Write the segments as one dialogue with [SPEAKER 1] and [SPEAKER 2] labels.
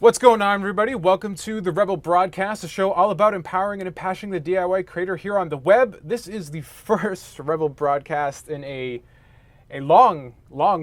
[SPEAKER 1] What's going on, everybody? Welcome to the Rebel Broadcast, a show all about empowering and impassioning the DIY creator here on the web. This is the first Rebel Broadcast in a long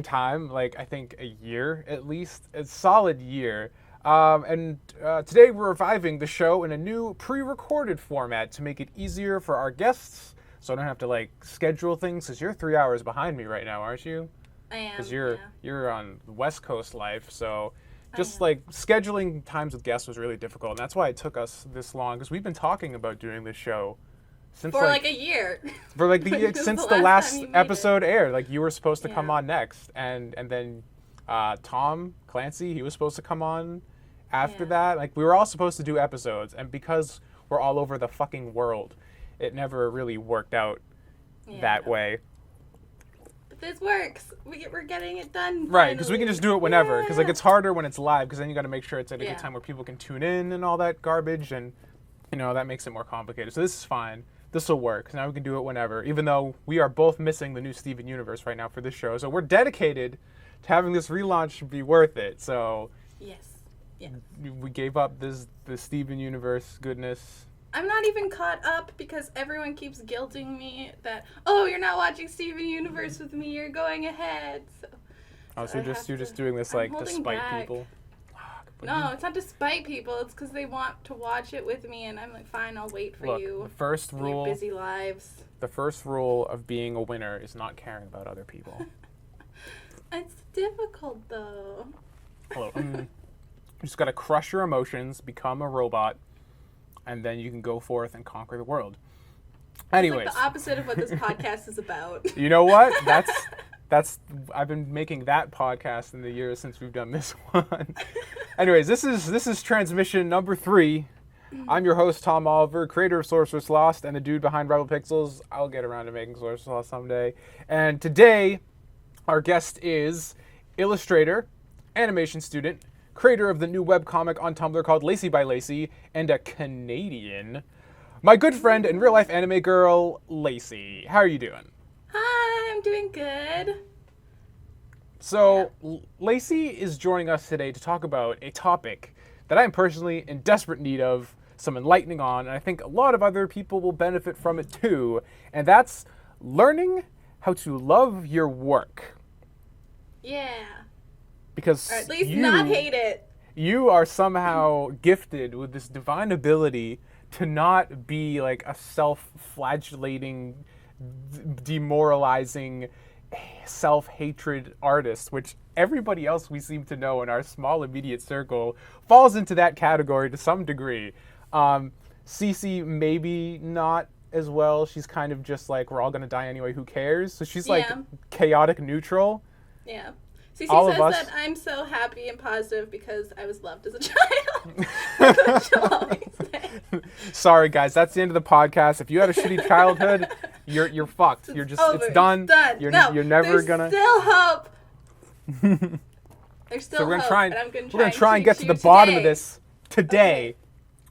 [SPEAKER 1] time, like I think a year at least, a solid year. Today we're reviving the show in a new pre-recorded format to make it easier for our guests, so I don't have to like schedule things. Because you're 3 hours behind me right now, aren't you?
[SPEAKER 2] I am.
[SPEAKER 1] Because
[SPEAKER 2] yeah.
[SPEAKER 1] you're on West Coast life, so. Just like scheduling times with guests was really difficult, and that's why it took us this long. Because we've been talking about doing this show since
[SPEAKER 2] for like a year.
[SPEAKER 1] For like since the last episode aired. Like you were supposed to come
[SPEAKER 2] Yeah.
[SPEAKER 1] on next, and then Tom Clancy, he was supposed to come on after
[SPEAKER 2] Yeah.
[SPEAKER 1] that. Like we were all supposed to do episodes, and because we're all over the fucking world, it never really worked out that way.
[SPEAKER 2] But this works. We're getting it done.
[SPEAKER 1] Right, because we can just do it whenever. Because like
[SPEAKER 2] Yeah.
[SPEAKER 1] it's harder when it's live. Because then you got to make sure it's at a
[SPEAKER 2] Yeah.
[SPEAKER 1] good time where people can tune in and all that garbage, and that makes it more complicated. So this is fine. This will work. Now we can do it whenever. Even though we are both missing the new Steven Universe right now for this show, so we're dedicated to having this relaunch be worth it. So
[SPEAKER 2] Yes. Yeah.
[SPEAKER 1] we gave up the Steven Universe goodness.
[SPEAKER 2] I'm not even caught up because everyone keeps guilting me that, oh, you're not watching Steven Universe with me. You're going ahead.
[SPEAKER 1] So you're just doing this like to spite people.
[SPEAKER 2] No, it's not to spite people. It's because they want to watch it with me, and I'm like, fine, I'll wait for
[SPEAKER 1] Look,
[SPEAKER 2] you.
[SPEAKER 1] the first
[SPEAKER 2] in
[SPEAKER 1] rule.
[SPEAKER 2] your busy lives.
[SPEAKER 1] The first rule of being a winner is not caring about other people.
[SPEAKER 2] It's difficult though.
[SPEAKER 1] Hello. You just gotta crush your emotions, become a robot, and then you can go forth and conquer the world. Anyways,
[SPEAKER 2] It's like the opposite of what this podcast is about.
[SPEAKER 1] you know what? That's I've been making that podcast in the years since we've done this one. Anyways, this is transmission number 3. I'm your host, Tom Oliver, creator of Sorceress Lost and the dude behind Rebel Pixels. I'll get around to making Sorceress Lost someday. And today, our guest is illustrator, animation student, creator of the new webcomic on Tumblr called Lacey by Lacey, and a Canadian, my good friend and real-life anime girl, Lacey. How are you doing?
[SPEAKER 2] Hi, I'm doing good.
[SPEAKER 1] So, Lacey is joining us today to talk about a topic that I am personally in desperate need of some enlightening on, and I think a lot of other people will benefit from it too, and that's learning how to love your work.
[SPEAKER 2] Yeah.
[SPEAKER 1] Because
[SPEAKER 2] Or at least not hate it.
[SPEAKER 1] You are somehow gifted with this divine ability to not be like a self-flagellating, demoralizing, self-hatred artist, which everybody else we seem to know in our small immediate circle falls into that category to some degree. Cece maybe not as well. She's kind of just like, we're all gonna die anyway, who cares? So she's like chaotic neutral.
[SPEAKER 2] Yeah. Cece
[SPEAKER 1] All
[SPEAKER 2] says
[SPEAKER 1] of us.
[SPEAKER 2] that I'm so happy and positive because I was loved as a child. That's what she'll always say.
[SPEAKER 1] Sorry guys, that's the end of the podcast. If you had a shitty childhood, you're fucked. You're just
[SPEAKER 2] Over.
[SPEAKER 1] it's done.
[SPEAKER 2] It's done.
[SPEAKER 1] You're never
[SPEAKER 2] there's
[SPEAKER 1] gonna.
[SPEAKER 2] still hope. There's still
[SPEAKER 1] So we're
[SPEAKER 2] hope.
[SPEAKER 1] gonna try and get to the bottom of this today,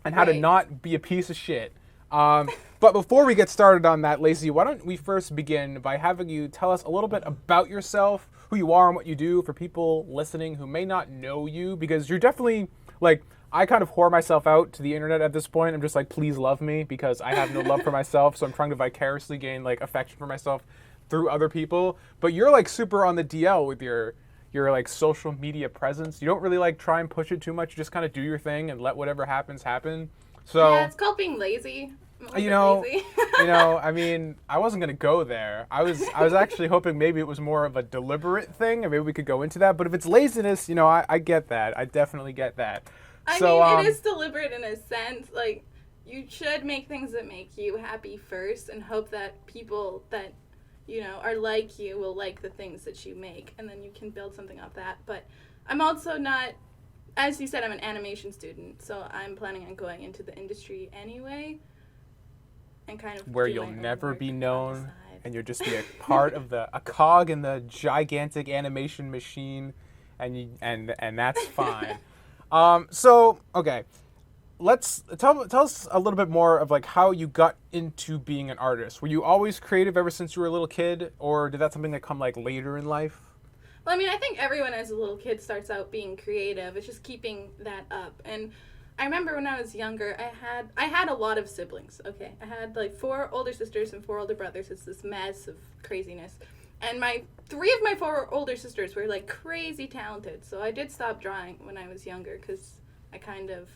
[SPEAKER 1] and how to
[SPEAKER 2] Right.
[SPEAKER 1] not be a piece of shit. But before we get started on that, Lacey, why don't we first begin by having you tell us a little bit about yourself, who you are and what you do for people listening who may not know you, because you're definitely, like, I kind of whore myself out to the internet at this point. I'm just like, please love me, because I have no love for myself, so I'm trying to vicariously gain, like, affection for myself through other people. But you're, like, super on the DL with your like, social media presence. You don't really, like, try and push it too much. You just kind of do your thing and let whatever happens happen. So,
[SPEAKER 2] Yeah, it's called being lazy.
[SPEAKER 1] lazy. I mean, I wasn't gonna go there. I was actually hoping maybe it was more of a deliberate thing, and maybe we could go into that. But if it's laziness, I get that. I definitely get that.
[SPEAKER 2] I
[SPEAKER 1] So,
[SPEAKER 2] mean, it is deliberate in a sense. Like, you should make things that make you happy first and hope that people that, are like you will like the things that you make, and then you can build something off that. But I'm also not, as you said, I'm an animation student, so I'm planning on going into the industry anyway. And kind of
[SPEAKER 1] where
[SPEAKER 2] do
[SPEAKER 1] you'll
[SPEAKER 2] my own
[SPEAKER 1] never
[SPEAKER 2] work
[SPEAKER 1] be
[SPEAKER 2] on the
[SPEAKER 1] known,
[SPEAKER 2] side.
[SPEAKER 1] and you'll just be a part of a cog in the gigantic animation machine, and that's fine. So okay, let's tell us a little bit more of like how you got into being an artist. Were you always creative ever since you were a little kid, or did that something that come like later in life?
[SPEAKER 2] Well, I mean, I think everyone as a little kid starts out being creative. It's just keeping that up. And I remember when I was younger, I had a lot of siblings. Okay, I had like 4 older sisters and 4 older brothers. It's this mess of craziness. And 3 of my 4 older sisters were like crazy talented. So I did stop drawing when I was younger because I kind of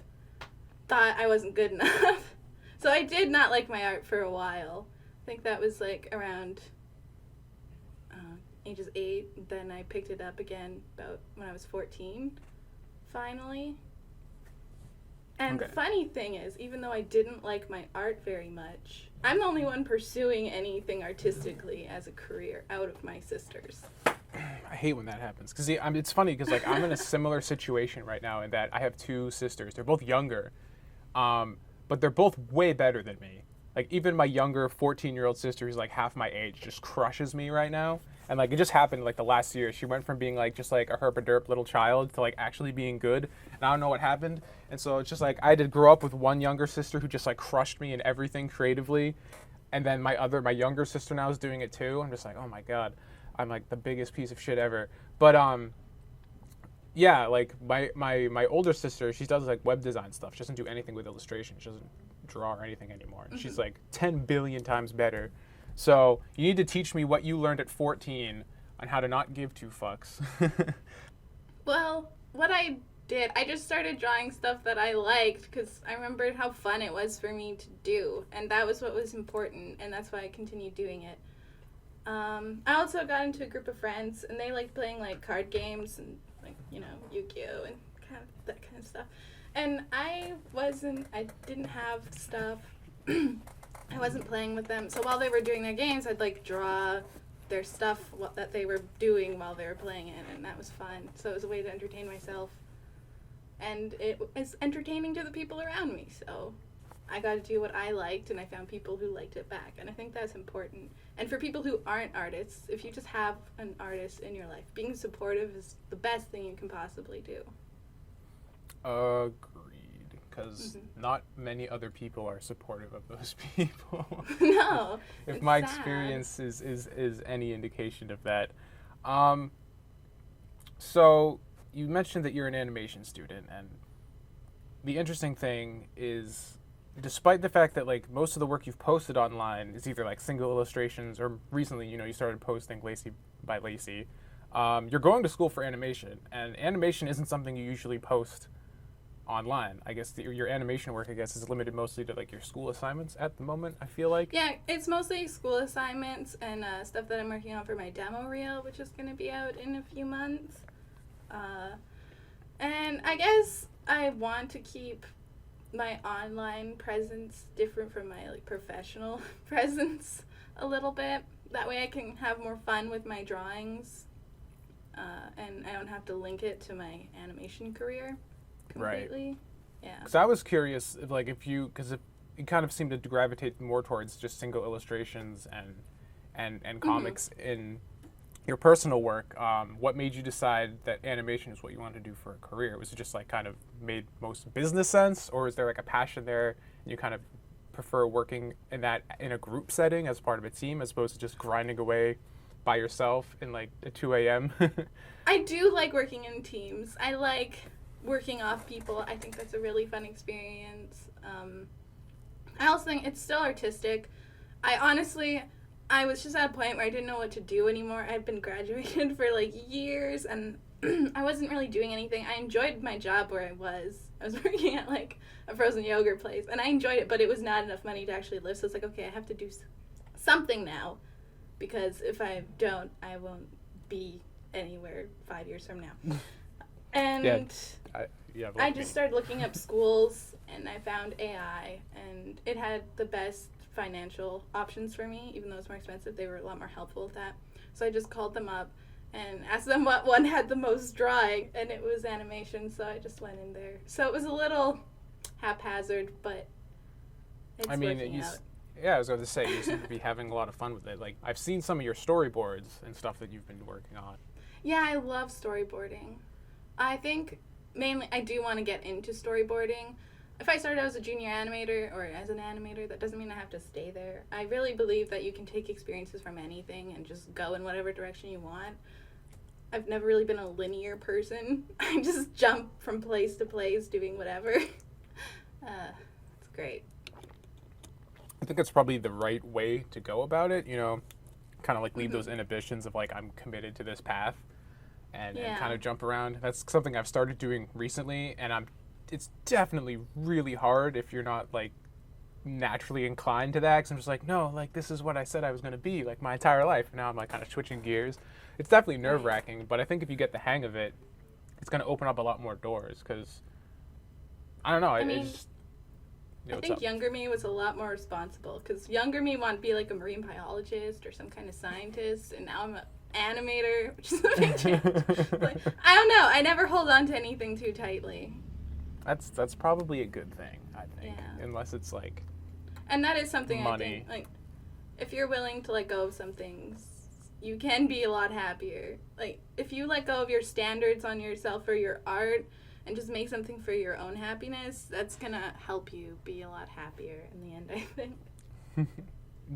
[SPEAKER 2] thought I wasn't good enough. So I did not like my art for a while. I think that was like around ages 8. Then I picked it up again about when I was 14, finally. And the funny thing is, even though I didn't like my art very much, I'm the only one pursuing anything artistically as a career out of my sisters.
[SPEAKER 1] I hate when that happens. Because it's funny because like, I'm in a similar situation right now in that I have 2 sisters. They're both younger, but they're both way better than me. Like, even my younger 14-year-old sister, who's like half my age, just crushes me right now. And like, it just happened like the last year. She went from being like just like a herp-a-derp little child to like actually being good. And I don't know what happened. And so it's just like, I had to grow up with one younger sister who just like crushed me in everything creatively. And then my younger sister now is doing it too. I'm just like, oh my God, I'm like the biggest piece of shit ever. But yeah, like my older sister, she does like web design stuff. She doesn't do anything with illustration. She doesn't draw or anything anymore. And she's like 10 billion times better. So you need to teach me what you learned at 14 on how to not give 2 fucks.
[SPEAKER 2] Well, what I did, I just started drawing stuff that I liked because I remembered how fun it was for me to do. And that was what was important. And that's why I continued doing it. I also got into a group of friends and they liked playing like card games and like, you know, Yu-Gi-Oh! And kind of that kind of stuff. And I didn't have stuff. I wasn't playing with them. So while they were doing their games, I'd like draw their stuff that they were doing while they were playing it. And that was fun. So it was a way to entertain myself. And it was entertaining to the people around me. So I got to do what I liked and I found people who liked it back. And I think that's important. And for people who aren't artists, if you just have an artist in your life, being supportive is the best thing you can possibly do.
[SPEAKER 1] Agreed. Because not many other people are supportive of those people.
[SPEAKER 2] No.
[SPEAKER 1] If my experience is any indication of that. So you mentioned that you're an animation student, and the interesting thing is, despite the fact that like most of the work you've posted online is either like single illustrations or recently, you started posting Lacey by Lacey, you're going to school for animation, and animation isn't something you usually post online. I guess your animation work, is limited mostly to like your school assignments at the moment, I feel like.
[SPEAKER 2] Yeah, it's mostly school assignments and stuff that I'm working on for my demo reel, which is going to be out in a few months. And I guess I want to keep my online presence different from my like professional presence a little bit. That way I can have more fun with my drawings, and I don't have to link it to my animation career completely. Right. Yeah.
[SPEAKER 1] Because I was curious if you kind of seemed to gravitate more towards just single illustrations and comics in your personal work. What made you decide that animation is what you wanted to do for a career? Was it just like kind of made most business sense, or is there like a passion there and you kind of prefer working in a group setting as part of a team as opposed to just grinding away by yourself in like at 2 a.m.?
[SPEAKER 2] I do like working in teams. I like working off people. I think that's a really fun experience. I also think it's still artistic. I was just at a point where I didn't know what to do anymore. I'd been graduated for like years and I wasn't really doing anything. I enjoyed my job where I was. I was working at like a frozen yogurt place and I enjoyed it, but it was not enough money to actually live. So it's like, okay, I have to do something now, because if I don't, I won't be anywhere 5 years from now. And I just started looking up schools and I found AI and it had the best financial options for me. Even though it's more expensive, they were a lot more helpful with that. So I just called them up and asked them what one had the most drawing, and it was animation, so I just went in there. So it was a little haphazard, but it's working out.
[SPEAKER 1] Yeah, I was going to say, you seem to be having a lot of fun with it. Like, I've seen some of your storyboards and stuff that you've been working on.
[SPEAKER 2] Yeah, I love storyboarding. I think mainly I do want to get into storyboarding. If I started as a junior animator or as an animator, that doesn't mean I have to stay there. I really believe that you can take experiences from anything and just go in whatever direction you want. I've never really been a linear person. I just jump from place to place doing whatever. It's great.
[SPEAKER 1] I think it's probably the right way to go about it, you know, kind of like leave those inhibitions of like, I'm committed to this path and kind of jump around. That's something I've started doing recently, and it's definitely really hard if you're not like naturally inclined to that, because I'm just like, no, like this is what I said I was going to be like my entire life. Now I'm like kind of switching gears. It's definitely nerve-wracking, but I think if you get the hang of it, it's going to open up a lot more doors, because I don't know, I
[SPEAKER 2] think younger me was a lot more responsible, because younger me wanted to be like a marine biologist or some kind of scientist, and now I'm an animator, which is a big change. Like, I don't know, I never hold on to anything too tightly.
[SPEAKER 1] That's probably a good thing, I think, unless it's like,
[SPEAKER 2] and that is something
[SPEAKER 1] money.
[SPEAKER 2] I think, like, if you're willing to let go of some things, you can be a lot happier. Like, if you let go of your standards on yourself or your art and just make something for your own happiness, that's gonna help you be a lot happier in the end, I think.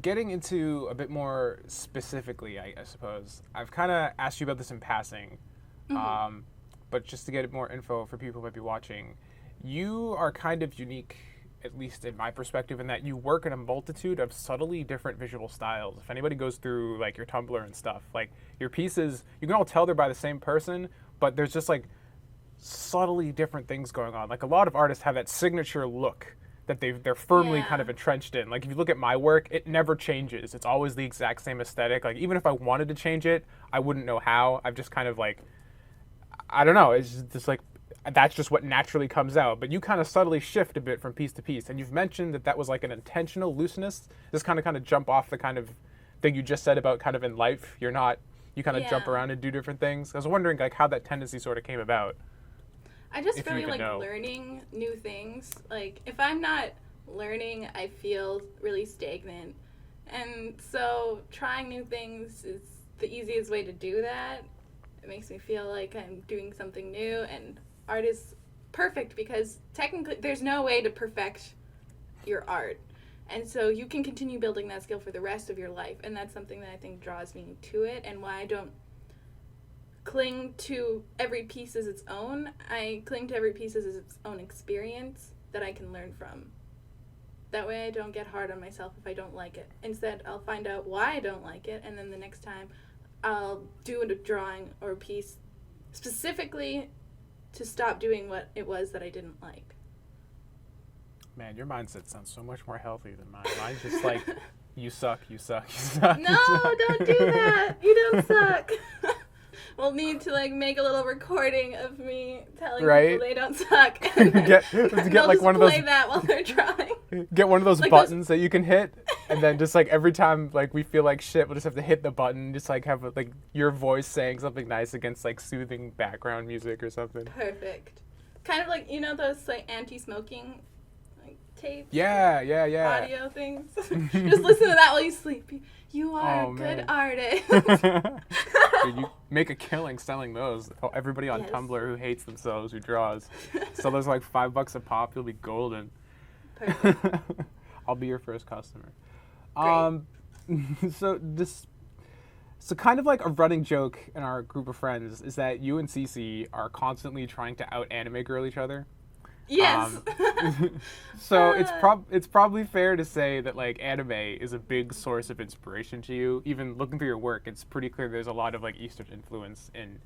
[SPEAKER 1] Getting into a bit more specifically, I suppose, I've kind of asked you about this in passing, but just to get more info for people who might be watching, you are kind of unique, at least in my perspective, in that you work in a multitude of subtly different visual styles. If anybody goes through like your Tumblr and stuff, like your pieces, you can all tell they're by the same person, but there's just like subtly different things going on. Like a lot of artists have that signature look that they're firmly kind of entrenched in. Like if you look at my work, it never changes. It's always the exact same aesthetic. Like even if I wanted to change it, I wouldn't know how. I've just kind of like, I don't know. It's just like, that's just what naturally comes out. But you kind of subtly shift a bit from piece to piece. And you've mentioned that was like an intentional looseness. This kind of jump off the kind of thing you just said about kind of in life. You kind of jump around and do different things. I was wondering like how that tendency sort of came about.
[SPEAKER 2] I just really like learning new things. Like if I'm not learning, I feel really stagnant. And so trying new things is the easiest way to do that. It makes me feel like I'm doing something new, and art is perfect because technically there's no way to perfect your art. And so you can continue building that skill for the rest of your life, and that's something that I think draws me to it, and why I don't cling to every piece as its own. I cling to every piece as its own experience that I can learn from. That way I don't get hard on myself if I don't like it. Instead, I'll find out why I don't like it, and then the next time I'll do a drawing or a piece specifically to stop doing what it was that I didn't like.
[SPEAKER 1] Man, your mindset sounds so much more healthy than mine. Mine's just like, you suck, you suck, you suck.
[SPEAKER 2] No, don't do that. You don't suck. We'll need to like make a little recording of me telling people they don't suck.
[SPEAKER 1] get like one of those.
[SPEAKER 2] Play that while they're drawing.
[SPEAKER 1] Get one of those like buttons that you can hit, and then just like every time like we feel like shit, we'll just have to hit the button. Just like have like your voice saying something nice against like soothing background music or something.
[SPEAKER 2] Perfect. Kind of like those like anti-smoking like tapes.
[SPEAKER 1] Yeah.
[SPEAKER 2] Audio things. Just listen to that while you sleep. You are a good artist.
[SPEAKER 1] Dude, you make a killing selling those. Everybody on Tumblr who hates themselves, who draws, sell those like $5 a pop. You'll be golden.
[SPEAKER 2] Perfect.
[SPEAKER 1] I'll be your first customer.
[SPEAKER 2] Great.
[SPEAKER 1] So kind of like a running joke in our group of friends is that you and Cece are constantly trying to out anime girl each other.
[SPEAKER 2] Yes.
[SPEAKER 1] So it's probably fair to say that like anime is a big source of inspiration to you. Even looking through your work, it's pretty clear there's a lot of like Eastern influence in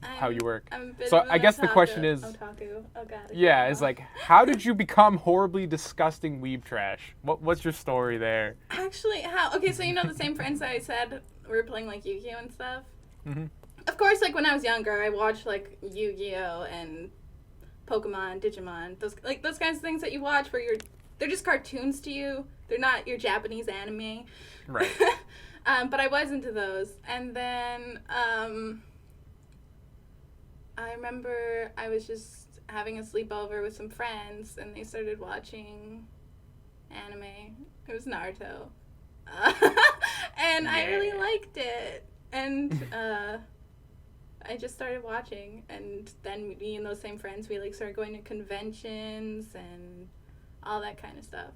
[SPEAKER 1] how you work. So I guess the question is,
[SPEAKER 2] otaku. Oh god.
[SPEAKER 1] Yeah, is like, how did you become horribly disgusting weeb trash? What's your story there?
[SPEAKER 2] Actually, how? Okay, so the same friends that I said were playing like Yu-Gi-Oh and stuff.
[SPEAKER 1] Mm-hmm.
[SPEAKER 2] Of course, like when I was younger, I watched like Yu-Gi-Oh and Pokemon, Digimon, those kinds of things that you watch where they're just cartoons to you. They're not your Japanese anime.
[SPEAKER 1] Right.
[SPEAKER 2] But I was into those. And then I remember I was just having a sleepover with some friends and they started watching anime. It was Naruto. And I really liked it. And I just started watching, and then me and those same friends, we like started going to conventions and all that kind of stuff.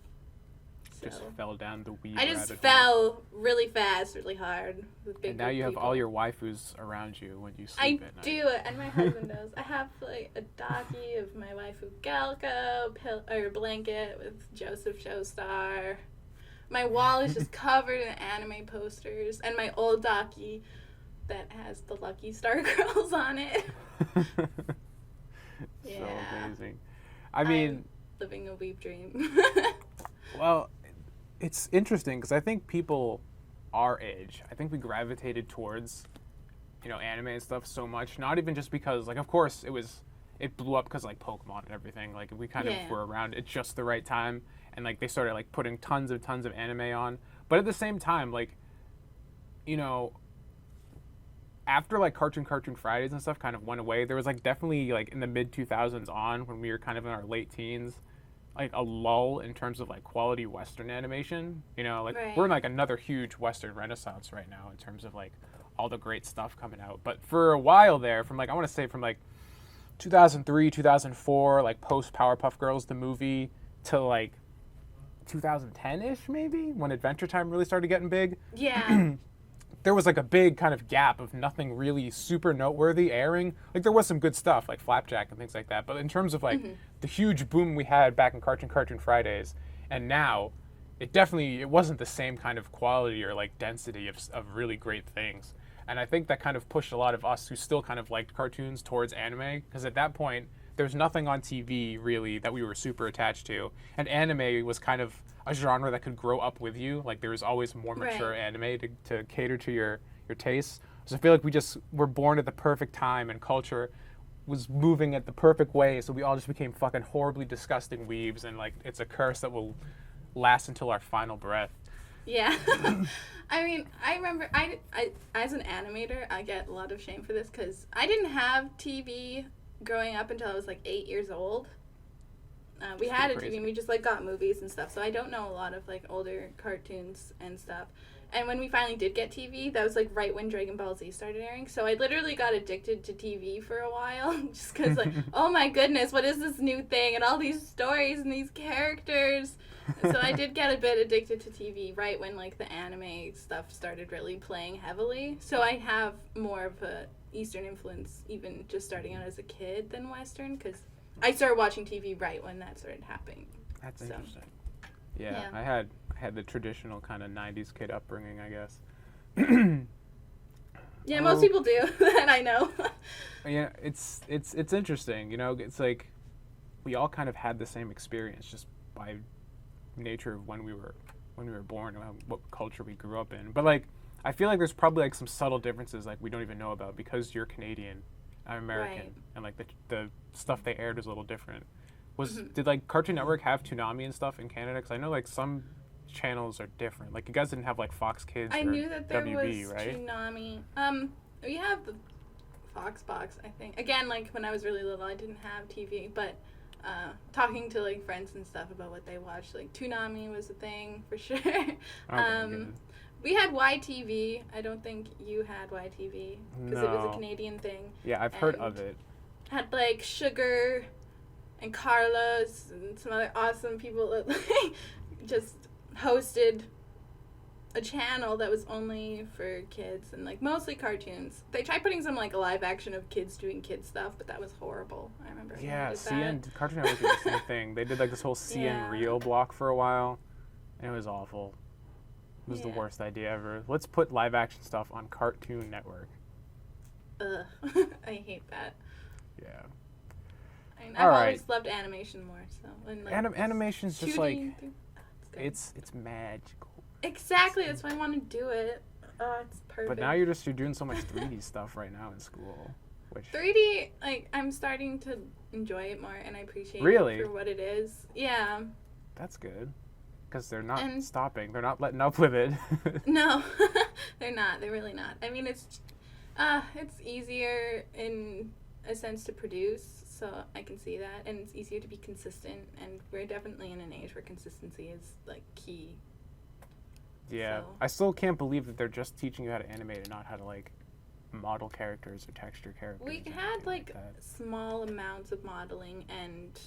[SPEAKER 2] So
[SPEAKER 1] just fell down the weed
[SPEAKER 2] I just
[SPEAKER 1] rabbit hole.
[SPEAKER 2] fell really fast, really hard. With big
[SPEAKER 1] And now
[SPEAKER 2] group
[SPEAKER 1] you have
[SPEAKER 2] people.
[SPEAKER 1] all your waifus around you when you
[SPEAKER 2] I
[SPEAKER 1] sleep at night.
[SPEAKER 2] do, and my husband does. I have like a doggy of my waifu Galco, or blanket with Joseph Joestar. My wall is just covered in anime posters, and my old doggy that has the Lucky Star Girls on it.
[SPEAKER 1] So
[SPEAKER 2] Yeah.
[SPEAKER 1] amazing. I mean,
[SPEAKER 2] I'm living a weeb dream.
[SPEAKER 1] well, it's interesting because I think people our age, I think we gravitated towards, anime and stuff so much. Not even just because, like, of course, it blew up because, like, Pokemon and everything. Like, we kind of were around at just the right time, and, like, they started, like, putting tons of anime on. But at the same time, like, after, like, Cartoon Fridays and stuff kind of went away, there was, like, definitely, like, in the mid-2000s on, when we were kind of in our late teens, like, a lull in terms of, like, quality Western animation. We're in, like, another huge Western renaissance right now in terms of, like, all the great stuff coming out. But for a while there, from, like, I want to say from, like, 2003, 2004, like, post Powerpuff Girls, the movie, to, like, 2010-ish, maybe, when Adventure Time really started getting big.
[SPEAKER 2] Yeah.
[SPEAKER 1] There was, like, a big kind of gap of nothing really super noteworthy airing. Like, there was some good stuff, like Flapjack and things like that. But in terms of, like, the huge boom we had back in Cartoon Fridays, and now, it wasn't the same kind of quality or, like, density of really great things. And I think that kind of pushed a lot of us who still kind of liked cartoons towards anime, because at that point, there was nothing on TV, really, that we were super attached to. And anime was kind of a genre that could grow up with you. Like, there was always more mature anime to cater to your tastes. So I feel like we just were born at the perfect time, and culture was moving at the perfect way, so we all just became fucking horribly disgusting weebs, and, like, it's a curse that will last until our final breath.
[SPEAKER 2] Yeah. I mean, I remember, I as an animator, I get a lot of shame for this, because I didn't have TV growing up until I was, like, 8 years old. We had a TV, and we just, like, got movies and stuff, so I don't know a lot of, like, older cartoons and stuff. And when we finally did get TV, that was, like, right when Dragon Ball Z started airing, so I literally got addicted to TV for a while, just because, like, oh my goodness, what is this new thing, and all these stories and these characters. So I did get a bit addicted to TV right when, like, the anime stuff started really playing heavily. So I have more of a Eastern influence, even just starting out as a kid, than Western, because I started watching TV right when that started happening.
[SPEAKER 1] That's interesting. Yeah, I had the traditional kind of 90s kid upbringing, I guess.
[SPEAKER 2] Yeah, most people do, that I know.
[SPEAKER 1] Yeah, it's interesting, it's like we all kind of had the same experience just by nature of when we were born and what culture we grew up in. But, like, I feel like there's probably, like, some subtle differences, like, we don't even know about because you're Canadian, I'm American, and, like, the stuff they aired is a little different. Did, like, Cartoon Network have Toonami and stuff in Canada? Because I know, like, some channels are different. Like, you guys didn't have, like, Fox Kids or
[SPEAKER 2] knew that there
[SPEAKER 1] WB,
[SPEAKER 2] was
[SPEAKER 1] right?
[SPEAKER 2] Toonami. We have the Fox box, I think. Again, like, when I was really little, I didn't have TV, but talking to, like, friends and stuff about what they watched, like, Toonami was a thing for sure. We had YTV. I don't think you had YTV because it was a Canadian thing.
[SPEAKER 1] Yeah, I've heard of it.
[SPEAKER 2] Had, like, Sugar and Carlos and some other awesome people that, like, just hosted a channel that was only for kids and, like, mostly cartoons. They tried putting some, like, a live action of kids doing kid stuff, but that was horrible. I remember.
[SPEAKER 1] Yeah, Cartoon Network did the same thing. They did, like, this whole CN Reel block for a while, and it was awful. It was the worst idea ever. Let's put live action stuff on Cartoon Network.
[SPEAKER 2] Ugh. I hate that.
[SPEAKER 1] Yeah.
[SPEAKER 2] I mean, I've always loved animation more, so. And, like,
[SPEAKER 1] animation's just, like, it's magical.
[SPEAKER 2] Exactly, that's why I want to do it. Oh, it's perfect.
[SPEAKER 1] But now you're doing so much 3D stuff right now in school. Which
[SPEAKER 2] 3D, like, I'm starting to enjoy it more, and I appreciate it for what it is. Yeah.
[SPEAKER 1] That's good. Because they're not stopping. They're not letting up with it.
[SPEAKER 2] No, they're not. They're really not. I mean, it's easier in a sense to produce, so I can see that, and it's easier to be consistent, and we're definitely in an age where consistency is, like, key.
[SPEAKER 1] Yeah. So. I still can't believe that they're just teaching you how to animate and not how to, like, model characters or texture characters.
[SPEAKER 2] We had, like small amounts of modeling and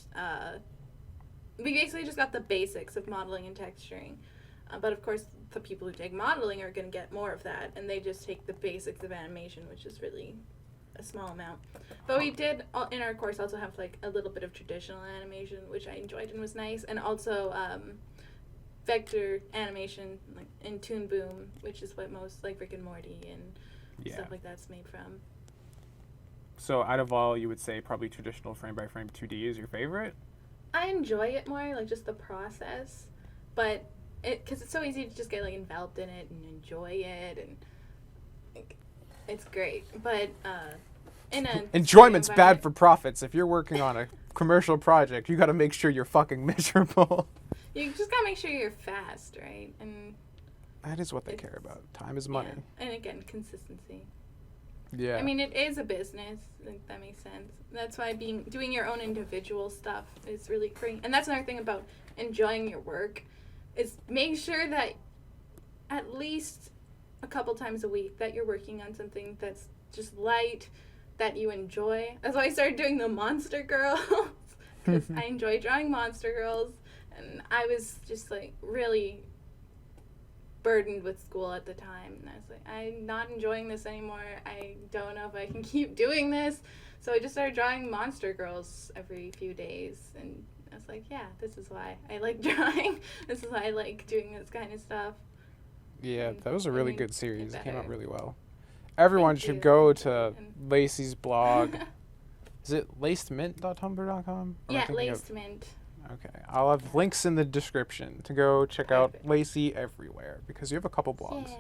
[SPEAKER 2] we basically just got the basics of modeling and texturing. But of course, the people who take modeling are going to get more of that, and they just take the basics of animation, which is really a small amount. But we did, in our course, also have like a little bit of traditional animation, which I enjoyed and was nice, and also vector animation, like in Toon Boom, which is what most like Rick and Morty and stuff like that's made from.
[SPEAKER 1] So out of all, you would say probably traditional frame-by-frame 2D is your favorite?
[SPEAKER 2] I enjoy it more, like just the process, but because it's so easy to just get like enveloped in it and enjoy it, and like, it's great. But in a
[SPEAKER 1] enjoyment's bad for profits. If you're working on a commercial project, you got to make sure you're fucking miserable.
[SPEAKER 2] You just gotta make sure you're fast, right? And
[SPEAKER 1] that is what they care about. Time is money.
[SPEAKER 2] Yeah. And again, consistency.
[SPEAKER 1] Yeah.
[SPEAKER 2] I mean, it is a business. Like, that makes sense. That's why doing your own individual stuff is really great. And that's another thing about enjoying your work, is make sure that at least a couple times a week that you're working on something that's just light, that you enjoy. That's why I started doing the Monster Girls, because I enjoy drawing Monster Girls, and I was just like really burdened with school at the time, and I was like, I'm not enjoying this anymore. I don't know if I can keep doing this. So I just started drawing Monster Girls every few days, and I was like, yeah, this is why I like drawing. This is why I like doing this kind of stuff.
[SPEAKER 1] Yeah, that was a really good series. It came out really well. Everyone should go to Lacey's blog. Is it lacedmint.tumblr.com?
[SPEAKER 2] Yeah, lacedmint.
[SPEAKER 1] Okay, I'll have links in the description to go check out Lacey everywhere, because you have a couple blogs.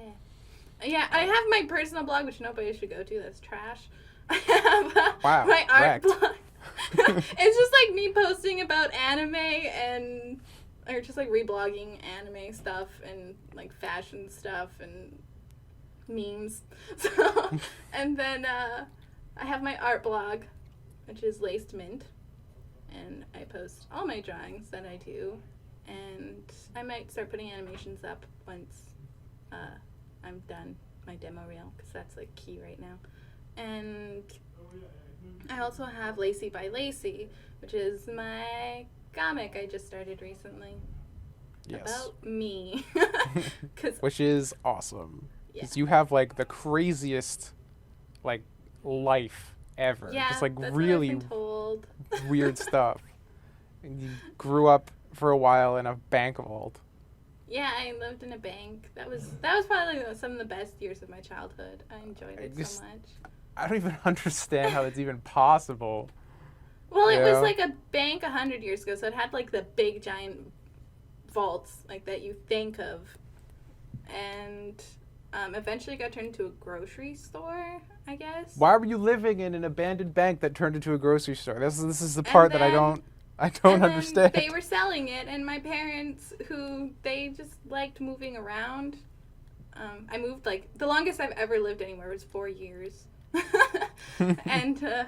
[SPEAKER 2] Yeah, I have my personal blog, which nobody should go to. That's trash. I have my art blog. It's just like me posting about anime or just like reblogging anime stuff and like fashion stuff and memes. So, and then I have my art blog, which is Laced Mint. And I post all my drawings that I do, and I might start putting animations up once I'm done my demo reel, because that's like key right now. And I also have Lacey by Lacey, which is my comic I just started recently. Yes. About me.
[SPEAKER 1] Which is awesome. Because you have like the craziest like life ever.
[SPEAKER 2] Yeah,
[SPEAKER 1] just like
[SPEAKER 2] that's
[SPEAKER 1] really
[SPEAKER 2] what I've been told.
[SPEAKER 1] Weird stuff. And you grew up for a while in a bank vault.
[SPEAKER 2] Yeah, I lived in a bank. That was probably some of the best years of my childhood. I enjoyed it so much.
[SPEAKER 1] I don't even understand how it's even possible.
[SPEAKER 2] Well, it was like a bank 100 years ago, so it had like the big giant vaults like that you think of, and eventually got turned into a grocery store, I guess.
[SPEAKER 1] Why were you living in an abandoned bank that turned into a grocery store? This is the part that I don't understand.
[SPEAKER 2] They were selling it, and my parents, who they just liked moving around. I moved like the longest I've ever lived anywhere was 4 years, and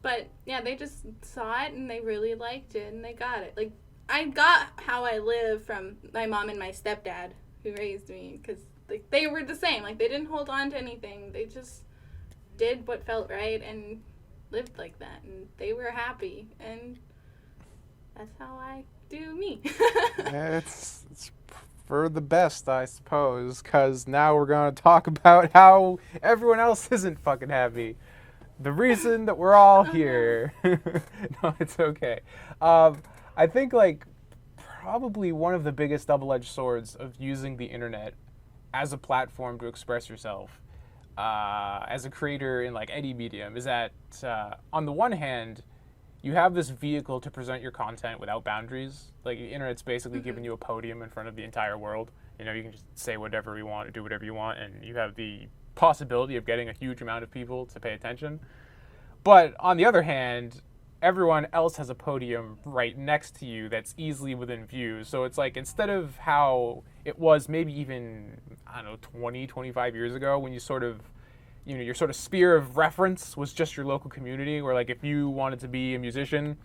[SPEAKER 2] but yeah, they just saw it and they really liked it and they got it. Like, I got how I live from my mom and my stepdad who raised me, because like they were the same. Like, they didn't hold on to anything. They just did what felt right and lived like that, and they were happy, and that's how I do me.
[SPEAKER 1] It's for the best, I suppose, because now we're going to talk about how everyone else isn't fucking happy. The reason that we're all here. No, it's okay. I think, like, probably one of the biggest double-edged swords of using the internet as a platform to express yourself as a creator in, like, any medium is that, on the one hand, you have this vehicle to present your content without boundaries. Like, the internet's basically giving you a podium in front of the entire world. You know, you can just say whatever you want, do whatever you want, and you have the possibility of getting a huge amount of people to pay attention. But on the other hand, everyone else has a podium right next to you that's easily within view. So it's like, instead of how it was maybe even, I don't know, 20, 25 years ago, when you sort of, you know, your sort of sphere of reference was just your local community, where like if you wanted to be a musician,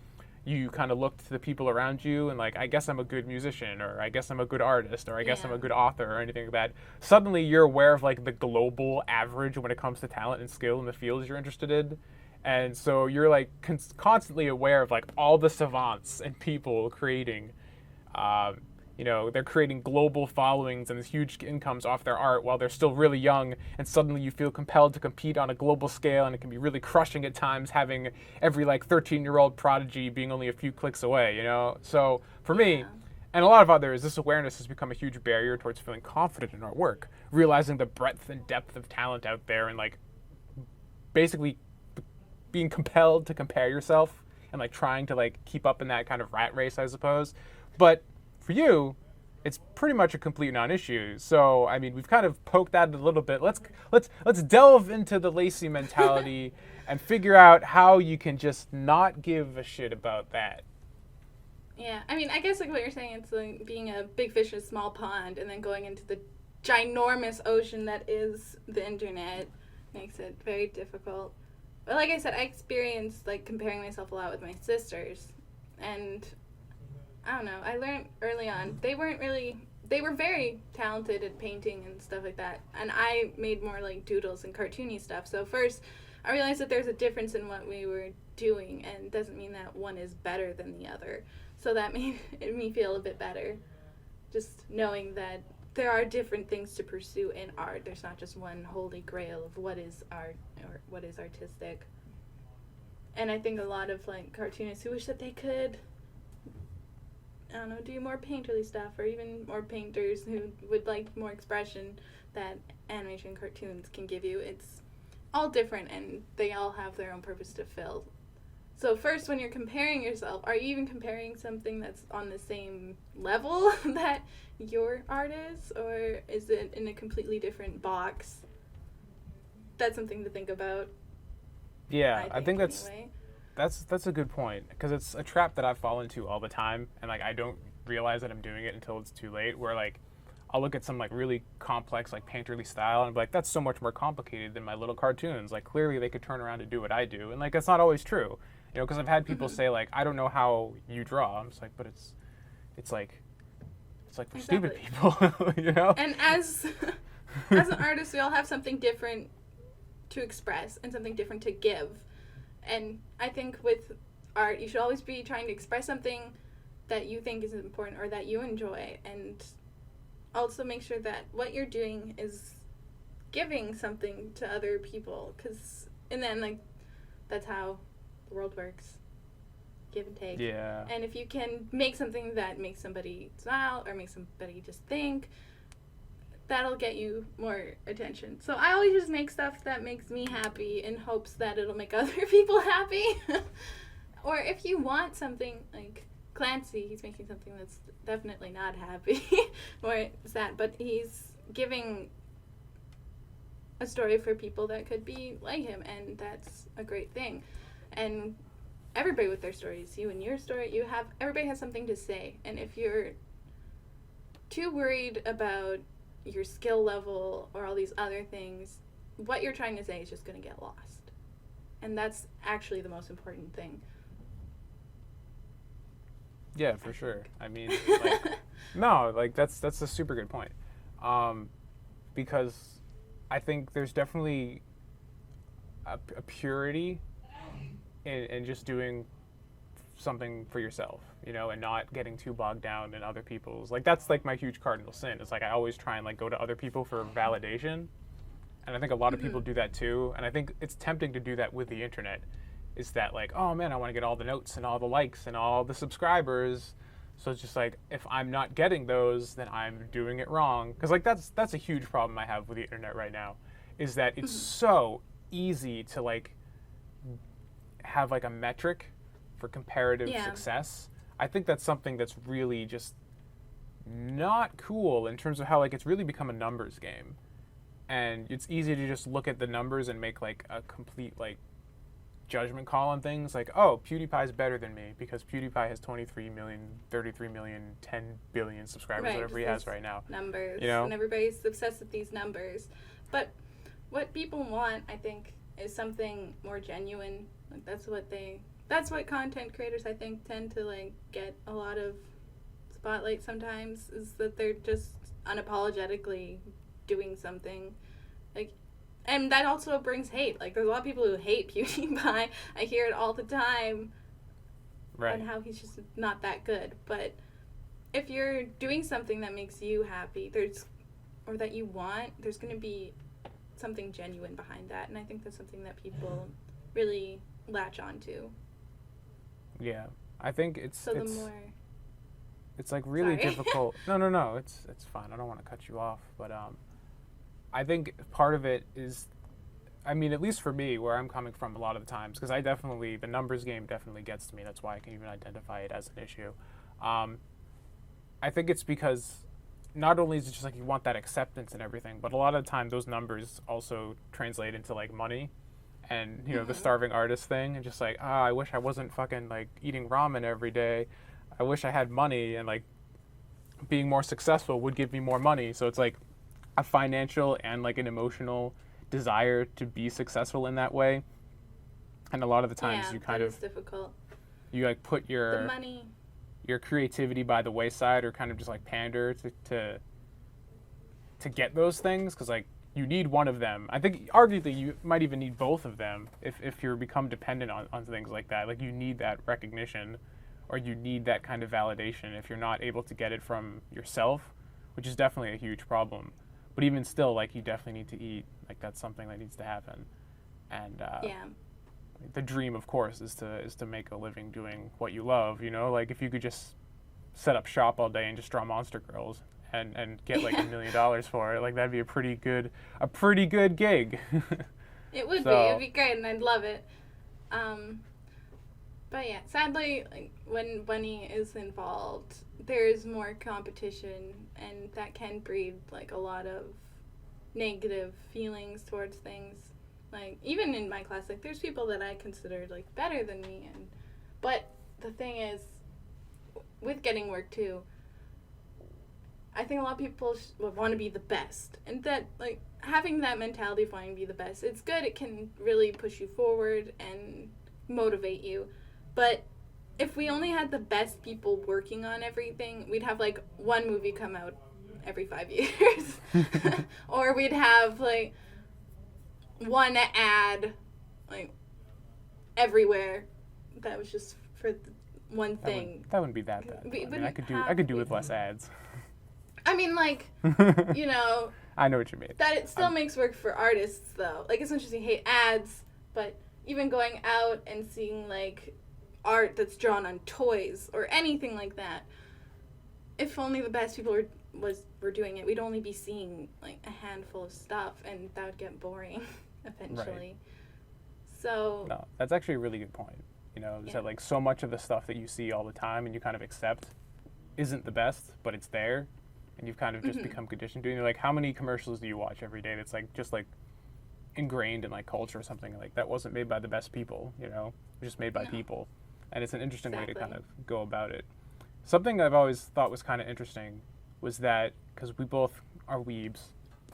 [SPEAKER 1] you kind of looked to the people around you and like, I guess I'm a good musician, or I guess I'm a good artist, or I guess I'm a good author, or anything like that. Suddenly you're aware of like the global average when it comes to talent and skill in the fields you're interested in. And so you're like constantly aware of like all the savants and people creating, um, they're creating global followings and huge incomes off their art while they're still really young. And suddenly you feel compelled to compete on a global scale, and it can be really crushing at times having every like 13-year-old prodigy being only a few clicks away, So for me, and a lot of others, this awareness has become a huge barrier towards feeling confident in our work, realizing the breadth and depth of talent out there, and like basically being compelled to compare yourself and like trying to like keep up in that kind of rat race, I suppose. But for you, it's pretty much a complete non-issue. So I mean, we've kind of poked at it a little bit. Let's delve into the Lacey mentality and figure out how you can just not give a shit about that.
[SPEAKER 2] Yeah, I mean, I guess like what you're saying, it's like being a big fish in a small pond and then going into the ginormous ocean that is the internet makes it very difficult. But like I said, I experienced like comparing myself a lot with my sisters, and I don't know, I learned early on they were very talented at painting and stuff like that, and I made more like doodles and cartoony stuff. So first I realized that there's a difference in what we were doing, and it doesn't mean that one is better than the other. So that made me feel a bit better, just knowing that there are different things to pursue in art. There's not just one holy grail of what is art or what is artistic. And I think a lot of like cartoonists who wish that they could, I don't know, do more painterly stuff, or even more painters who would like more expression that animation and cartoons can give you. It's all different, and they all have their own purpose to fill. So first, when you're comparing yourself, are you even comparing something that's on the same level that your art is, or is it in a completely different box? That's something to think about.
[SPEAKER 1] Yeah, I think
[SPEAKER 2] anyway.
[SPEAKER 1] that's a good point, because it's a trap that I fall into all the time, and like I don't realize that I'm doing it until it's too late. Where like I'll look at some like really complex like painterly style and be like, that's so much more complicated than my little cartoons. Like clearly they could turn around and do what I do, and like that's not always true. Because I've had people say like, I don't know how you draw. I'm just like, but it's like for
[SPEAKER 2] Exactly.
[SPEAKER 1] stupid people,
[SPEAKER 2] And as an artist, we all have something different to express and something different to give. And I think with art, you should always be trying to express something that you think is important or that you enjoy, and also make sure that what you're doing is giving something to other people, and then like that's how the world works. Give and take.
[SPEAKER 1] Yeah.
[SPEAKER 2] And if you can make something that makes somebody smile or makes somebody just think, that'll get you more attention. So I always just make stuff that makes me happy in hopes that it'll make other people happy. Or if you want something like Clancy, he's making something that's definitely not happy, or sad, but he's giving a story for people that could be like him, and that's a great thing. And everybody with their stories, you and your story, everybody has something to say. And if you're too worried about your skill level or all these other things, what you're trying to say is just going to get lost. And that's actually the most important thing.
[SPEAKER 1] Yeah, for sure. I mean, like, no, like that's a super good point, because I think there's definitely a purity in just doing something for yourself, and not getting too bogged down in other people's. Like that's like my huge cardinal sin. It's like I always try and like go to other people for validation, and I think a lot of people do that too. And I think it's tempting to do that with the internet. Is that like, oh man, I want to get all the notes and all the likes and all the subscribers. So it's just like, if I'm not getting those, then I'm doing it wrong. Because like that's a huge problem I have with the internet right now, is that it's so easy to like have like a metric for comparative success. I think that's something that's really just not cool in terms of how like it's really become a numbers game. And it's easy to just look at the numbers and make like a complete like judgment call on things like, oh, PewDiePie's better than me because PewDiePie has 23 million, 33 million, 10 billion subscribers,
[SPEAKER 2] right,
[SPEAKER 1] whatever he has right now.
[SPEAKER 2] Numbers. And everybody's obsessed with these numbers. But what people want, I think, is something more genuine. Like that's what content creators, I think, tend to like get a lot of spotlight sometimes, is that they're just unapologetically doing something. Like And that also brings hate. Like, there's a lot of people who hate PewDiePie. I hear it all the time
[SPEAKER 1] Right.
[SPEAKER 2] on how he's just not that good. But if you're doing something that makes you happy, or that you want, there's going to be something genuine behind that. And I think that's something that people really latch onto.
[SPEAKER 1] Yeah. I think
[SPEAKER 2] So the more...
[SPEAKER 1] it's like really
[SPEAKER 2] Sorry.
[SPEAKER 1] difficult. No, it's fine. I don't want to cut you off, but I think part of it is, I mean, at least for me, where I'm coming from a lot of the times, because the numbers game definitely gets to me. That's why I can even identify it as an issue. I think it's because not only is it just like you want that acceptance and everything, but a lot of the time those numbers also translate into like money and, you know, the starving artist thing, and just like, I wish I wasn't fucking like eating ramen every day. I wish I had money, and like being more successful would give me more money. So it's like a financial and like an emotional desire to be successful in that way. And a lot of the times
[SPEAKER 2] Yeah,
[SPEAKER 1] you kind
[SPEAKER 2] that
[SPEAKER 1] of
[SPEAKER 2] is difficult.
[SPEAKER 1] you like put
[SPEAKER 2] The
[SPEAKER 1] your
[SPEAKER 2] money...
[SPEAKER 1] creativity by the wayside, or kind of just like pander to get those things, because like you need one of them. I think arguably you might even need both of them if you become dependent on things like that. Like you need that recognition, or you need that kind of validation if you're not able to get it from yourself, which is definitely a huge problem. But even still, like you definitely need to eat. Like that's something that needs to happen. And
[SPEAKER 2] Yeah.
[SPEAKER 1] the dream, of course, is to make a living doing what you love. You know, like if you could just set up shop all day and just draw monster girls and get like $1 million for it, like that'd be a pretty good gig.
[SPEAKER 2] It would be.
[SPEAKER 1] So-
[SPEAKER 2] It'd be great, and I'd love it. But yeah, sadly, like, when money is involved, there's more competition, and that can breed like a lot of negative feelings towards things. Like even in my class, like there's people that I considered like better than me, but the thing is, with getting work too, I think a lot of people would want to be the best, and that like having that mentality of wanting to be the best, it's good. It can really push you forward and motivate you. But if we only had the best people working on everything, we'd have like one movie come out every 5 years, or we'd have like one ad like everywhere that was just for one thing.
[SPEAKER 1] That wouldn't be that bad.
[SPEAKER 2] We
[SPEAKER 1] I mean, I
[SPEAKER 2] wouldn't
[SPEAKER 1] could do with less ads.
[SPEAKER 2] I mean, like, you know,
[SPEAKER 1] I know what you mean.
[SPEAKER 2] that it still makes work for artists, though. Like, it's interesting, hate ads, but even going out and seeing, like, art that's drawn on toys or anything like that, if only the best people were doing it, we'd only be seeing, like, a handful of stuff, and that would get boring eventually.
[SPEAKER 1] Right.
[SPEAKER 2] So...
[SPEAKER 1] No, that's actually a really good point. You know, is that like so much of the stuff that you see all the time and you kind of accept isn't the best, but it's there, and you've kind of just become conditioned to it. And you're like, how many commercials do you watch every day that's like just like ingrained in like culture or something like that wasn't made by the best people, you know, it was just made by people. And it's an interesting way to kind of go about it. Something I've always thought was kind of interesting was that, because we both are weebs,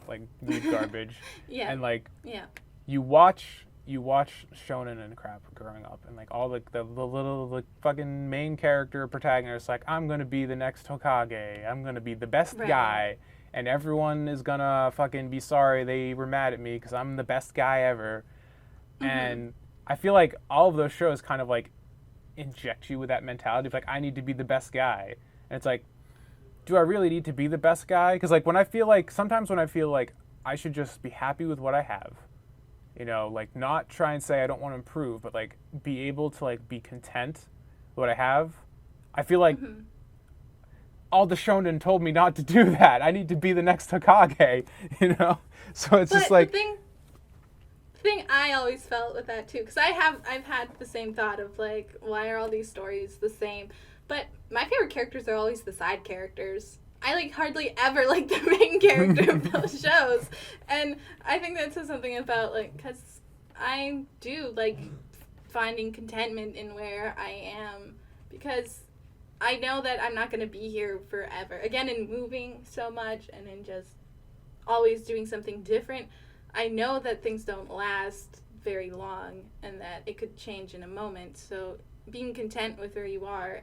[SPEAKER 1] like weeb garbage,
[SPEAKER 2] Yeah.
[SPEAKER 1] and like
[SPEAKER 2] Yeah.
[SPEAKER 1] you watch shonen and crap growing up, and like all the little like fucking main character protagonist, like I'm gonna be the next Hokage, I'm gonna be the best guy, and everyone is gonna fucking be sorry they were mad at me because I'm the best guy ever. And I feel like all of those shows kind of like inject you with that mentality of like, I need to be the best guy. And it's like, do I really need to be the best guy? Because like sometimes when I feel like I should just be happy with what I have, you know, like not try and say I don't want to improve, but like be able to like be content with what I have. I feel like all the shonen told me not to do that. I need to be the next Hokage, you know? So it's just like...
[SPEAKER 2] The thing I always felt with that too, because I've had the same thought of like, why are all these stories the same? But my favorite characters are always the side characters. I like hardly ever like the main character of those shows, and I think that says something about like, because I do like finding contentment in where I am, because I know that I'm not going to be here forever. Again, in moving so much and in just always doing something different, I know that things don't last very long and that it could change in a moment. So being content with where you are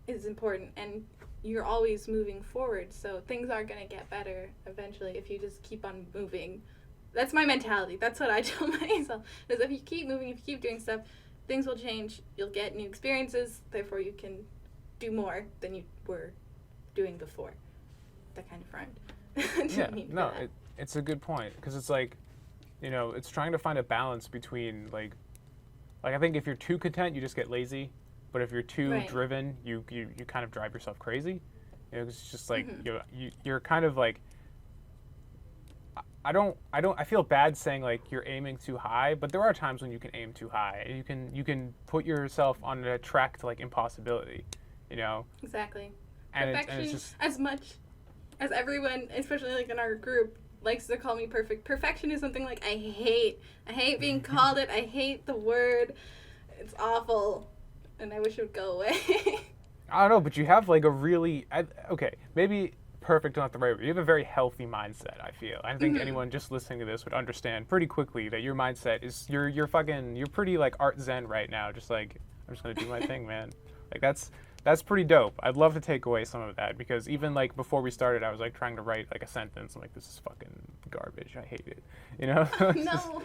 [SPEAKER 2] is important, and you're always moving forward. So things are going to get better eventually if you just keep on moving That's my mentality. That's what I tell myself. Is if you keep moving, if you keep doing stuff, things will change. You'll get new experiences. Therefore, you can do more than you were doing before. That kind of rhymed.
[SPEAKER 1] Yeah, no, it's a good point, because it's like, it's trying to find a balance between like I think if you're too content, you just get lazy, but if you're too
[SPEAKER 2] Right.
[SPEAKER 1] driven, you kind of drive yourself crazy. 'Cause it's just like you're kind of like, I feel bad saying like you're aiming too high, but there are times when you can aim too high, and you can put yourself on a track to like impossibility,
[SPEAKER 2] Exactly.
[SPEAKER 1] and
[SPEAKER 2] Perfection,
[SPEAKER 1] it's just
[SPEAKER 2] as much as everyone, especially like in our group, likes to call me perfect. Perfection is something like I hate. I hate being called it. I hate the word. It's awful, and I wish it would go away.
[SPEAKER 1] I don't know, but you have like a really okay, maybe perfect not the right word. You have a very healthy mindset. I feel. I think anyone just listening to this would understand pretty quickly that your mindset is you're pretty like art zen right now. Just like, I'm just gonna do my thing, man. Like that's pretty dope. I'd love to take away some of that, because even like before we started, I was like trying to write like a sentence. I'm like, this is fucking garbage. I hate it.
[SPEAKER 2] No.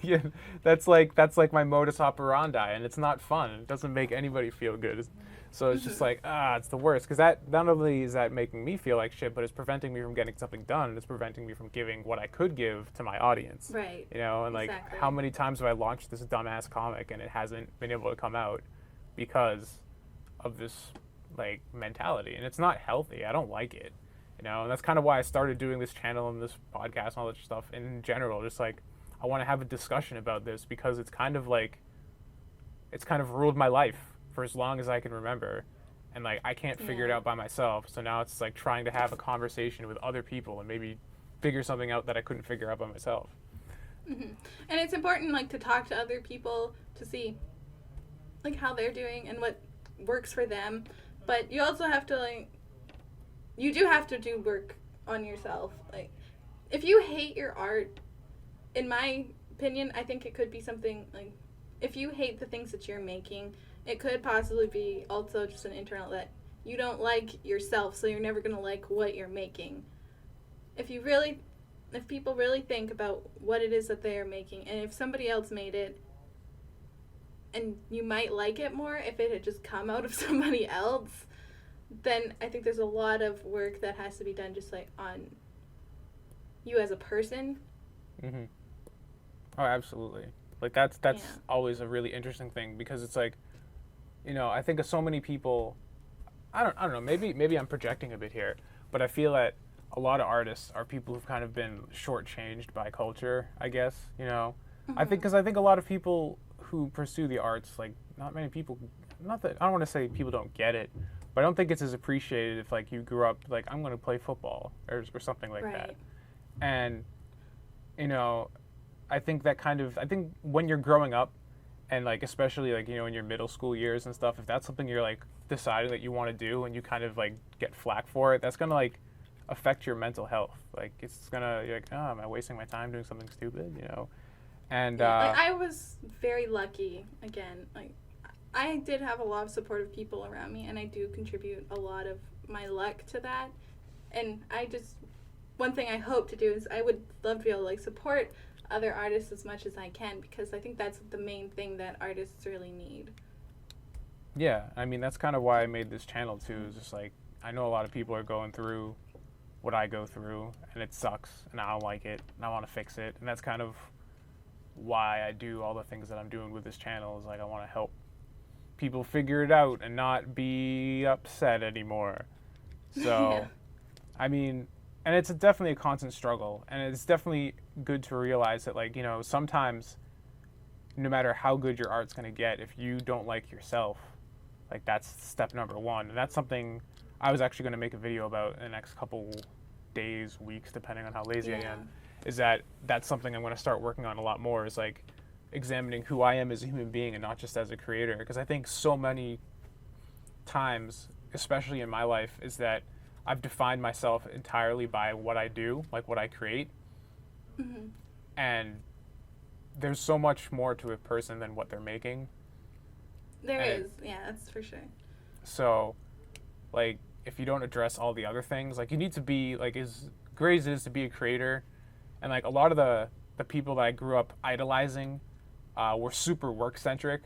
[SPEAKER 1] Yeah, that's like my modus operandi, and it's not fun. It doesn't make anybody feel good. So it's just like, it's the worst, because that not only is that making me feel like shit, but it's preventing me from getting something done, and it's preventing me from giving what I could give to my audience.
[SPEAKER 2] Right.
[SPEAKER 1] And like,
[SPEAKER 2] Exactly.
[SPEAKER 1] how many times have I launched this dumbass comic and it hasn't been able to come out because of this like mentality, and it's not healthy. I don't like it, and that's kind of why I started doing this channel and this podcast and all that stuff in general. Just like, I want to have a discussion about this, because it's kind of ruled my life for as long as I can remember, and like I can't figure it out by myself. So now it's like trying to have a conversation with other people and maybe figure something out that I couldn't figure out by myself.
[SPEAKER 2] And it's important like to talk to other people to see like how they're doing and what works for them, but you also have to like, you do have to do work on yourself. Like, if you hate your art, in my opinion, I think it could be something like, if you hate the things that you're making, it could possibly be also just an internal that you don't like yourself, so you're never going to like what you're making. If people really think about what it is that they are making, and if somebody else made it, and you might like it more if it had just come out of somebody else, then I think there's a lot of work that has to be done just like on you as a person.
[SPEAKER 1] Oh, absolutely. Like that's always a really interesting thing, because it's like, I think of so many people. I don't know. Maybe I'm projecting a bit here, but I feel that a lot of artists are people who've kind of been shortchanged by culture, I guess. I think a lot of people who pursue the arts, like, not many people. Not that I don't want to say people don't get it, but I don't think it's as appreciated if like you grew up like, I'm going to play football or something like that. And I think when you're growing up, and like especially like in your middle school years and stuff, if that's something you're like deciding that you want to do and you kind of like get flack for it, that's gonna like affect your mental health. Like, it's gonna, you're like, oh, am I wasting my time doing something stupid? And
[SPEAKER 2] like, I was very lucky. Again, like, I did have a lot of supportive people around me, and I do contribute a lot of my luck to that. And one thing I hope to do is I would love to be able to like support other artists as much as I can, because I think that's the main thing that artists really need.
[SPEAKER 1] Yeah, I mean, that's kind of why I made this channel too. Is just like, I know a lot of people are going through what I go through, and it sucks, and I don't like it, and I want to fix it, and that's kind of why I do all the things that I'm doing with this channel. Is like, I want to help people figure it out and not be upset anymore. So,
[SPEAKER 2] Yeah.
[SPEAKER 1] I mean, and it's definitely a constant struggle, and it's definitely good to realize that, like, sometimes no matter how good your art's going to get, if you don't like yourself, like, that's step number one. And that's something I was actually going to make a video about in the next couple days, weeks, depending on how lazy I am, is that's something I'm going to start working on a lot more, is like examining who I am as a human being and not just as a creator. Because I think so many times, especially in my life, is that I've defined myself entirely by what I do, like what I create.
[SPEAKER 2] Mm-hmm.
[SPEAKER 1] And there's so much more to a person than what they're making.
[SPEAKER 2] There is, yeah, that's for sure.
[SPEAKER 1] So, like, if you don't address all the other things, like, you need to be, like, as great as it is to be a creator, And like a lot of the people that I grew up idolizing were super work centric.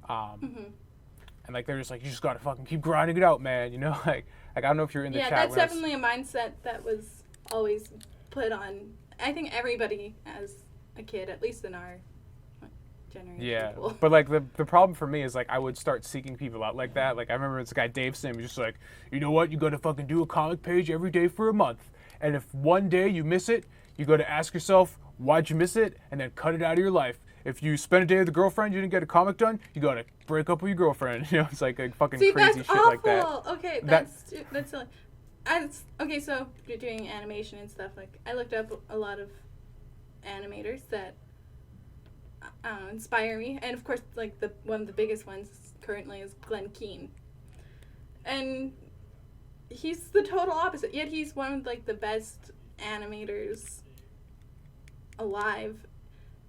[SPEAKER 1] And like they're just like, you just gotta fucking keep grinding it out, man. You know, like I don't know if you're in the chat.
[SPEAKER 2] Yeah, that's definitely a mindset that was always put on. I think everybody as a kid, at least in our generation.
[SPEAKER 1] Yeah,
[SPEAKER 2] People.
[SPEAKER 1] but like the problem for me is like I would start seeking people out like that. Like I remember this guy Dave Sim was just like, you know what, you gotta fucking do a comic page every day for a month, and if one day you miss it, you gotta ask yourself why'd you miss it, and then cut it out of your life. If you spend a day with a girlfriend, you didn't get a comic done, you gotta break up with your girlfriend. You know, it's like fucking
[SPEAKER 2] See,
[SPEAKER 1] crazy
[SPEAKER 2] that's
[SPEAKER 1] shit
[SPEAKER 2] awful.
[SPEAKER 1] like that.
[SPEAKER 2] Okay, that's silly. Okay, so you're doing animation and stuff. Like I looked up a lot of animators that inspire me, and of course, like one of the biggest ones currently is Glenn Keane, and he's the total opposite. Yet he's one of like the best animators alive.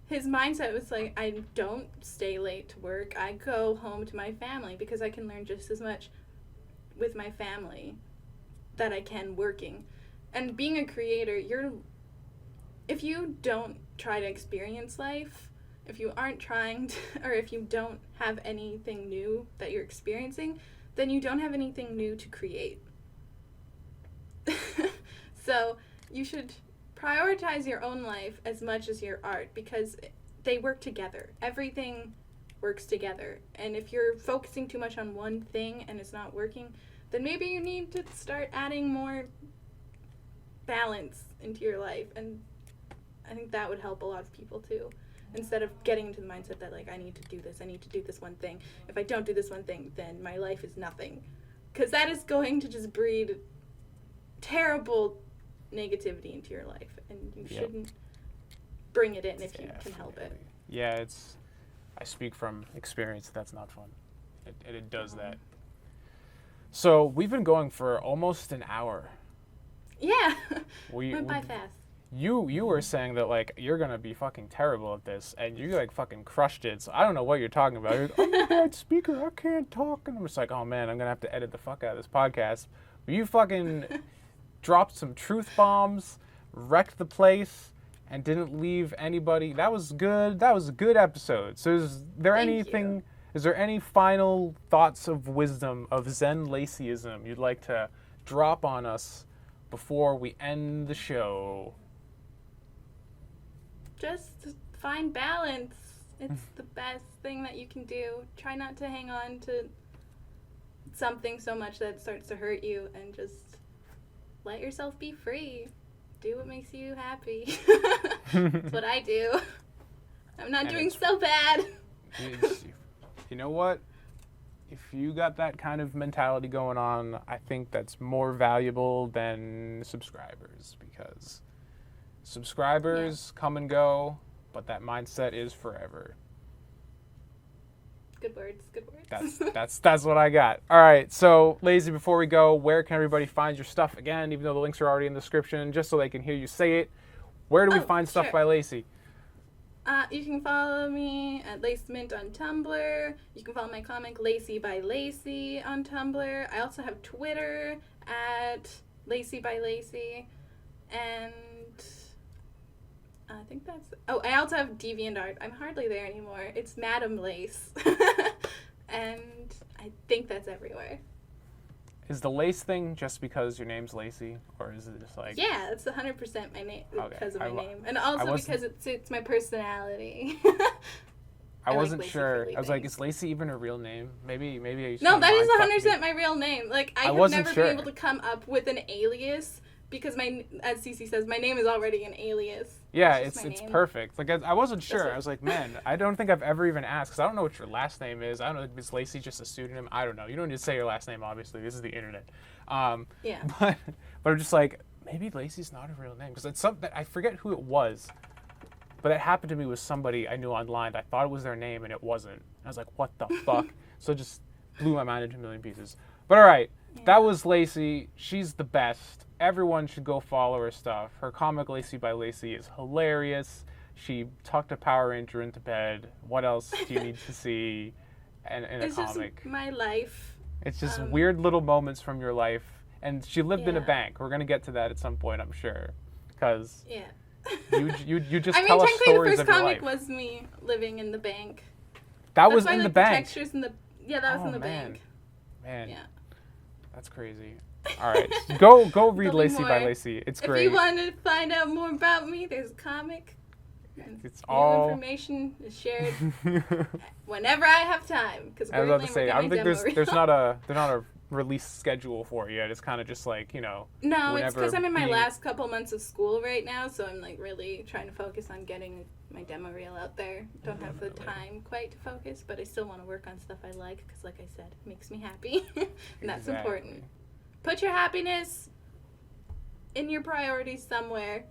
[SPEAKER 2] His mindset was like, I don't stay late to work. I go home to my family because I can learn just as much with my family that I can working. And being a creator, if you don't try to experience life, if you aren't trying to, or if you don't have anything new that you're experiencing, then you don't have anything new to create. So you should prioritize your own life as much as your art because they work together. Everything works together. And if you're focusing too much on one thing and it's not working, then maybe you need to start adding more balance into your life. And I think that would help a lot of people too. Instead of getting into the mindset that like, I need to do this one thing. If I don't do this one thing, then my life is nothing. Because that is going to just breed terrible negativity into your life, and you shouldn't bring it in if you can help it.
[SPEAKER 1] Yeah, I speak from experience. That's not fun. It does that. So we've been going for almost an hour.
[SPEAKER 2] Yeah, went by fast.
[SPEAKER 1] You were saying that like you're gonna be fucking terrible at this, and you like fucking crushed it. So I don't know what you're talking about. You're like, I'm a bad speaker. I can't talk, and I'm just like, oh man, I'm gonna have to edit the fuck out of this podcast. But you fucking dropped some truth bombs, wrecked the place, and didn't leave anybody. That was good. That was a good episode. So is there any final thoughts of wisdom, of Zen Laceyism you'd like to drop on us before we end the show?
[SPEAKER 2] Just find balance. It's the best thing that you can do. Try not to hang on to something so much that it starts to hurt you, and just let yourself be free. Do what makes you happy. That's what I do. I'm not doing so bad.
[SPEAKER 1] You know what? If you got that kind of mentality going on, I think that's more valuable than subscribers, because subscribers come and go, but that mindset is forever.
[SPEAKER 2] Good words.
[SPEAKER 1] That's what I got. All right, so Lacey, before we go, where can everybody find your stuff again? Even though the links are already in the description, just so they can hear you say it. Where do we find stuff by Lacey?
[SPEAKER 2] You can follow me at Lacemint on Tumblr. You can follow my comic Lacey by Lacey on Tumblr. I also have Twitter at Lacey by Lacey, and I think that's... Oh, I also have DeviantArt. I'm hardly there anymore. It's Madam Lace. And I think that's everywhere.
[SPEAKER 1] Is the Lace thing just because your name's Lacey? Or is it just like...
[SPEAKER 2] Yeah, it's 100% my name because of my name. And
[SPEAKER 1] I
[SPEAKER 2] also because it suits my personality.
[SPEAKER 1] I wasn't sure. I was like, is Lacey even a real name? Maybe I used
[SPEAKER 2] No, that is 100% my real name. Like, I have never been able to come up with an alias because as Cece says, my name is already an alias.
[SPEAKER 1] Yeah, it's perfect. Like I wasn't sure. I was like, man, I don't think I've ever even asked, because I don't know what your last name is. I don't know, is Lacey just a pseudonym? I don't know. You don't need to say your last name, obviously. This is the internet.
[SPEAKER 2] Yeah.
[SPEAKER 1] But I'm just like, maybe Lacey's not a real name, because it's something I forget who it was, but it happened to me with somebody I knew online. I thought it was their name and it wasn't. I was like, what the fuck? So it just blew my mind into a million pieces. But all right, that was Lacey. She's the best. Everyone should go follow her stuff. Her comic Lacey by Lacey is hilarious. She tucked a Power Ranger into bed. What else do you need to see in a comic?
[SPEAKER 2] It's just my life.
[SPEAKER 1] It's just weird little moments from your life. And she lived in a bank. We're going to get to that at some point, I'm sure. Because You just
[SPEAKER 2] I mean,
[SPEAKER 1] tell us
[SPEAKER 2] technically, the
[SPEAKER 1] stories
[SPEAKER 2] first
[SPEAKER 1] of your
[SPEAKER 2] comic
[SPEAKER 1] life.
[SPEAKER 2] was me living in the bank.
[SPEAKER 1] That
[SPEAKER 2] That's
[SPEAKER 1] was
[SPEAKER 2] why I
[SPEAKER 1] in the
[SPEAKER 2] like
[SPEAKER 1] bank.
[SPEAKER 2] textures in the that was in the
[SPEAKER 1] man.
[SPEAKER 2] bank.
[SPEAKER 1] Man,
[SPEAKER 2] Yeah.
[SPEAKER 1] that's crazy. All right, go read
[SPEAKER 2] There'll be
[SPEAKER 1] Lacey by
[SPEAKER 2] more.
[SPEAKER 1] Lacey. It's
[SPEAKER 2] If
[SPEAKER 1] great.
[SPEAKER 2] you want to find out more about me, there's a comic.
[SPEAKER 1] It's
[SPEAKER 2] New
[SPEAKER 1] all.
[SPEAKER 2] information is shared whenever I have time. Because
[SPEAKER 1] I was about to say, I don't think there's
[SPEAKER 2] reel.
[SPEAKER 1] not a release schedule for you. It's kind of just like,
[SPEAKER 2] No, it's
[SPEAKER 1] whenever
[SPEAKER 2] because I'm in my
[SPEAKER 1] being-
[SPEAKER 2] last couple months of school right now, so I'm like really trying to focus on getting my demo reel out there. Don't have the time quite to focus, but I still want to work on stuff I like because, like I said, it makes me happy, and that's important. Put your happiness in your priorities somewhere.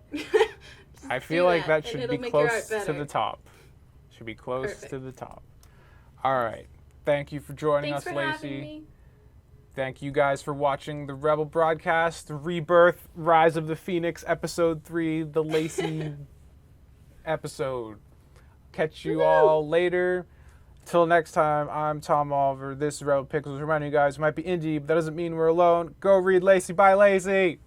[SPEAKER 1] I feel like that
[SPEAKER 2] and
[SPEAKER 1] should
[SPEAKER 2] it'll
[SPEAKER 1] be
[SPEAKER 2] make your art
[SPEAKER 1] close to
[SPEAKER 2] better.
[SPEAKER 1] the top. Should be close
[SPEAKER 2] Perfect.
[SPEAKER 1] to the top. All right. Thank you for joining
[SPEAKER 2] Thanks
[SPEAKER 1] us,
[SPEAKER 2] for having
[SPEAKER 1] Lacey.
[SPEAKER 2] me.
[SPEAKER 1] Thank you guys for watching the Rebel broadcast, Rebirth, Rise of the Phoenix, Episode 3, the Lacey episode. Catch you all later. Till next time, I'm Tom Oliver. This is Rebel Pixels. Reminding you guys, we might be indie, but that doesn't mean we're alone. Go read Lacey by Lacey.